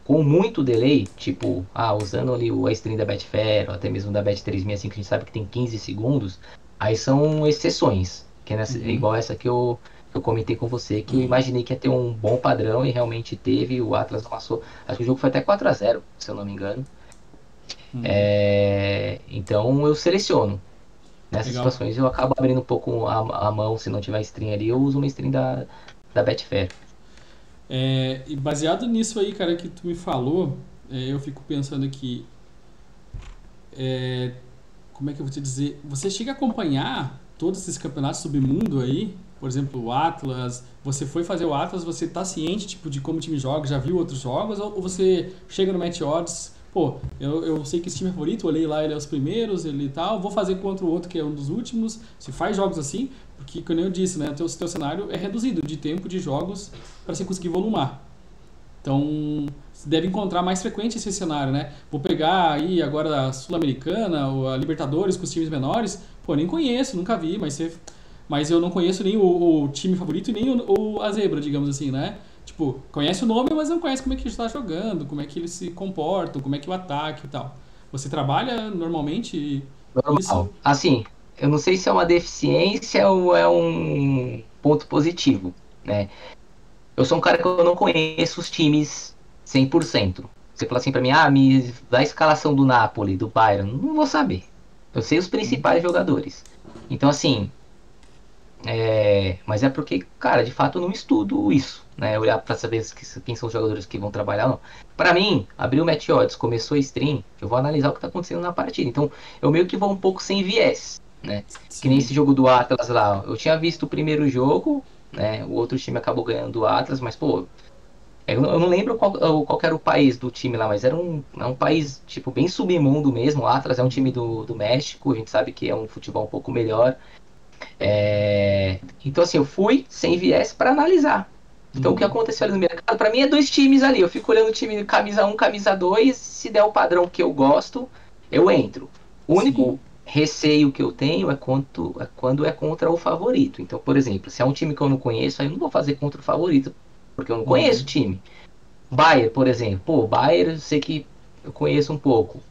com muito delay, tipo, usando ali a stream da Betfair, ou até mesmo da Bet365, que a gente sabe que tem 15 segundos, aí são exceções, que é Uhum. igual essa que eu comentei com você, que eu imaginei que ia ter um bom padrão e realmente teve, o Atlas amassou. Acho que o jogo foi até 4-0, se eu não me engano. Uhum. Então eu seleciono. Nessas Legal. situações eu acabo abrindo um pouco a mão, se não tiver stream ali, eu uso uma stream da Betfair. E baseado nisso aí, cara, que tu me falou, eu fico pensando aqui, é, como é que eu vou te dizer? Você chega a acompanhar todos esses campeonatos submundo aí? Por exemplo, o Atlas. Você foi fazer o Atlas, você tá ciente tipo, de como o time joga, já viu outros jogos? Ou você chega no Match Odds, pô, eu sei que esse time é favorito, olhei lá, ele é os primeiros, ele e tal, vou fazer contra o outro que é um dos últimos. Se faz jogos assim, porque, como eu disse, né, teu cenário é reduzido de tempo de jogos para você conseguir volumar. Então, você deve encontrar mais frequente esse cenário, né? Vou pegar aí agora a Sul-Americana, ou a Libertadores com os times menores. Pô, nem conheço, nunca vi, mas eu não conheço nem o time favorito e nem a zebra, digamos assim, né? Tipo, conhece o nome, mas não conhece como é que ele está jogando, como é que eles se comportam, como é que é o ataque e tal. Você trabalha normalmente isso? Normal. Assim, eu não sei se é uma deficiência ou é um ponto positivo, né? Eu sou um cara que eu não conheço os times 100%. Você fala assim pra mim, me dá a escalação do Napoli, do Bayern, não vou saber. Eu sei os principais jogadores. Então, assim, mas é porque, cara, de fato eu não estudo isso, né? Olhar pra saber quem são os jogadores que vão trabalhar, não. Pra mim, abriu o Match Odds, começou a stream, eu vou analisar o que tá acontecendo na partida. Então, eu meio que vou um pouco sem viés, né? Que nem Sim. esse jogo do Atlas lá. Eu tinha visto o primeiro jogo, né? O outro time acabou ganhando do Atlas, mas, pô, eu não lembro qual que era o país do time lá, mas é um país, tipo, bem submundo mesmo. O Atlas é um time do México, a gente sabe que é um futebol um pouco melhor. Então, assim, eu fui sem viés para analisar. Então, o que Uhum. aconteceu ali no mercado, para mim, é dois times ali. Eu fico olhando o time camisa um, camisa 2. Se der o padrão que eu gosto, eu entro. O Sim. único receio que eu tenho quando é contra o favorito. Então, por exemplo, se é um time que eu não conheço, aí eu não vou fazer contra o favorito, porque eu não conheço o Uhum. time. Bayern, por exemplo. Pô, Bayern, eu sei que eu conheço um pouco.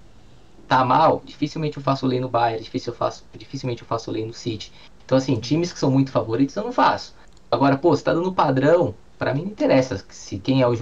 Tá mal, dificilmente eu faço lei no Bayern, dificilmente eu faço lei no City. Então, assim, times que são muito favoritos eu não faço. Agora, pô, se tá dando padrão, pra mim não interessa se quem é o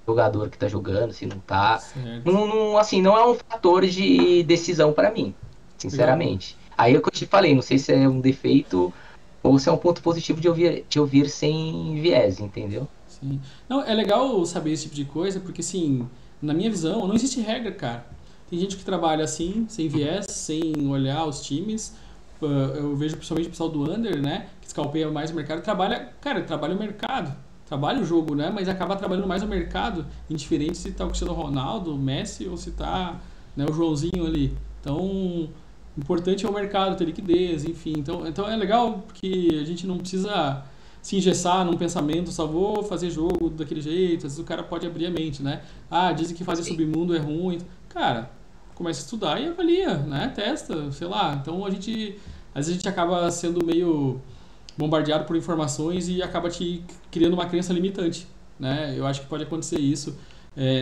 jogador que tá jogando, se não tá. Certo. Não é um fator de decisão pra mim, Legal. sinceramente. Aí é o que eu te falei, não sei se é um defeito ou se é um ponto positivo de ouvir sem viés, entendeu? Sim. Não, é legal saber esse tipo de coisa, porque assim, na minha visão, não existe regra, cara. Tem gente que trabalha assim, sem viés, sem olhar os times. Eu vejo principalmente o pessoal do Under, né? Que escalpeia mais o mercado. Trabalha o mercado. Trabalha o jogo, né? Mas acaba trabalhando mais o mercado, indiferente se tá o Cristiano Ronaldo, o Messi ou se tá, né, o Joãozinho ali. Então, o importante é o mercado, ter liquidez, enfim. Então é legal porque a gente não precisa se engessar num pensamento, só vou fazer jogo daquele jeito. Às vezes o cara pode abrir a mente, né? Dizem que fazer Sim. submundo é ruim. Cara, começa a estudar e avalia, né? Testa, sei lá. Então às vezes a gente acaba sendo meio bombardeado por informações e acaba te criando uma crença limitante, né? Eu acho que pode acontecer isso.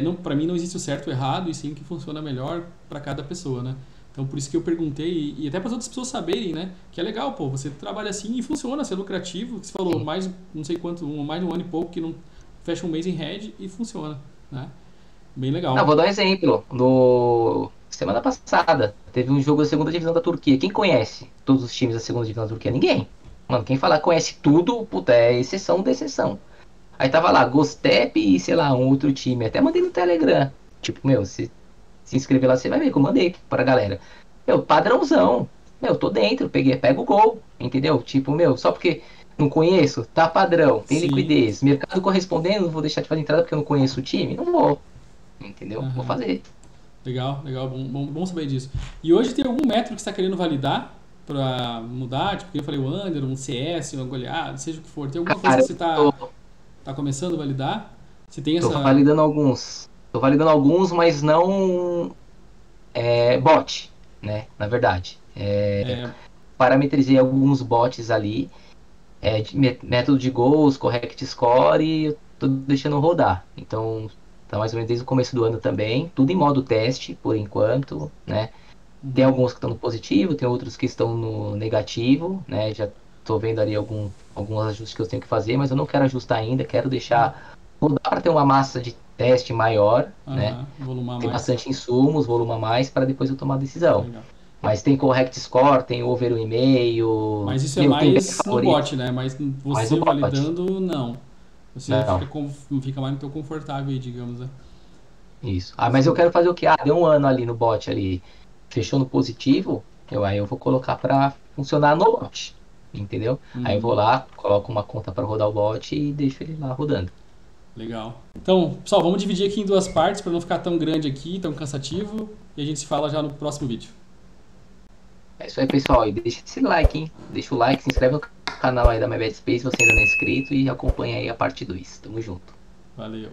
Não, para mim não existe o certo ou errado, e sim o que funciona melhor para cada pessoa, né? Então por isso que eu perguntei e até para as outras pessoas saberem, né? Que é legal, pô, você trabalha assim e funciona, você é lucrativo. Você falou Sim. mais, não sei quanto, mais de um ano e pouco que não fecha um mês em head e funciona, né? Bem Não, legal. vou dar um exemplo. No semana passada, teve um jogo da segunda divisão da Turquia. Quem conhece todos os times da segunda divisão da Turquia? Ninguém. Mano, quem falar que conhece tudo, puta, é exceção da exceção. Aí tava lá, Gostep e, sei lá, um outro time. Até mandei no Telegram. Tipo, meu, se inscrever lá, você vai ver que eu mandei pra galera. Meu, padrãozão. Meu, tô dentro, pego o gol, entendeu? Tipo, meu, só porque não conheço, tá padrão, tem Sim. liquidez, mercado correspondendo, não vou deixar de fazer entrada porque eu não conheço o time? Não vou, entendeu? Vou Aham. fazer. Legal, legal, bom saber disso. E hoje tem algum método que você está querendo validar para mudar? Tipo, que eu falei, o Under, um CS, uma goleada, seja o que for. Tem alguma coisa Cara, que você eu tô, tá começando a validar? Você tem tô essa. validando alguns. Tô validando alguns, mas não bot. né? Na verdade. É, Parametrizei alguns bots ali, método de gols, correct score e eu tô deixando rodar. Então, tá mais ou menos desde o começo do ano também, tudo em modo teste, por enquanto, né? Tem alguns que estão no positivo, tem outros que estão no negativo, né? Já tô vendo ali alguns ajustes que eu tenho que fazer, mas eu não quero ajustar ainda, quero deixar rodar para ter uma massa de teste maior, né? aham, volumar Tem mais. bastante insumos, volume a mais, para depois eu tomar a decisão. Legal. Mas tem correct score, tem over 1,5, Mas isso é meu, tem bet mais no favorito, bot, né? Mas mais no você bot. validando, não. Você Não, fica mais no teu confortável aí, digamos, né? isso. Ah, mas eu quero fazer o quê? Ah, deu um ano ali no bot ali, fechou no positivo, aí eu vou colocar para funcionar no bot, entendeu? Aí eu vou lá, coloco uma conta para rodar o bot e deixo ele lá rodando. Legal. Então, pessoal, vamos dividir aqui em duas partes para não ficar tão grande aqui, tão cansativo. E a gente se fala já no próximo vídeo. É isso aí, pessoal. E deixa esse like, hein? Deixa o like, se inscreve no canal aí da MyBad Space se você ainda não é inscrito e acompanha aí a parte 2. Tamo junto. Valeu.